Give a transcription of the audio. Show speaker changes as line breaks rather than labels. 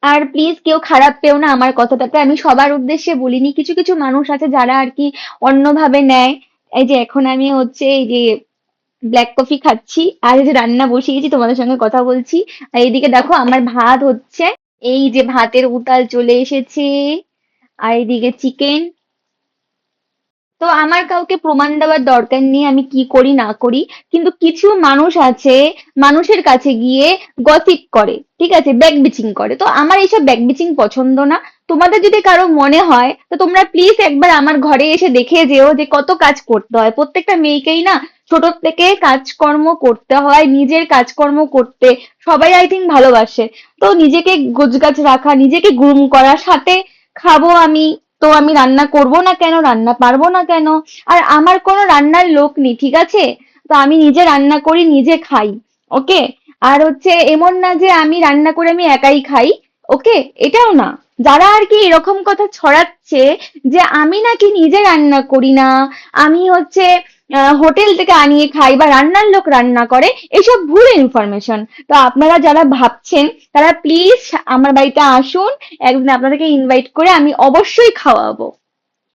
আর please কেউ খারাপ পেও না আমার কথাটাতে, আমি সবার উদ্দেশ্যে বলিনি, কিছু কিছু মানুষ আছে যারা আর কি অন্যভাবে নেয়। এই যে এখন আমি হচ্ছে এই যে ব্ল্যাক কফি খাচ্ছি, আর এই যে রান্না বসিয়েছি তোমাদের সঙ্গে কথা বলছি, আর এইদিকে দেখো আমার ভাত হচ্ছে, এই যে ভাতের উতাল চলে এসেছে, আর এইদিকে চিকেন। তো আমার কাউকে প্রমাণ দেওয়ার দরকার নেই আমি কি করি না করি, কিন্তু কিছু মানুষ আছে মানুষের কাছে গিয়ে গসিপ করে, ঠিক আছে, ব্যাক বিচিং করে, তো আমার এইসব ব্যাক বিচিং পছন্দ না। তোমাদের যদি কারো মনে হয় তো তোমরা প্লিজ একবার আমার ঘরে এসে দেখে যেও যে কত কাজ করতে হয়, প্রত্যেকটা মেয়েকেই না ছোট থেকে কাজকর্ম করতে হয়, নিজের কাজকর্ম করতে সবাই আই থিঙ্ক ভালোবাসে। তো নিজেকে গোছগাছ রাখা, নিজেকে গ্রুম করা, সাথে খাবো আমি, তো আমি রান্না করব না কেন, রান্না পারবো না কেন? আর আমার কোনো রান্নার লোক নেই, ঠিক আছে? তো আমি নিজে রান্না করি, নিজে খাই। ওকে? আর হচ্ছে এমন না যে আমি রান্না করে আমি একাই খাই। ওকে? এটাও না। যারা আর কি এরকম কথা ছড়াচ্ছে যে আমি নাকি নিজে রান্না করি না, আমি হচ্ছে হোটেল থেকে আনিয়ে খাই বা রান্নার লোক রান্না করে, এসব ভুল ইনফরমেশন। তো আপনারা যারা ভাবছেন তারা প্লিজ আমার বাড়িতে আসুন, একদিন আপনাদেরকে ইনভাইট করে আমি অবশ্যই খাওয়াবো।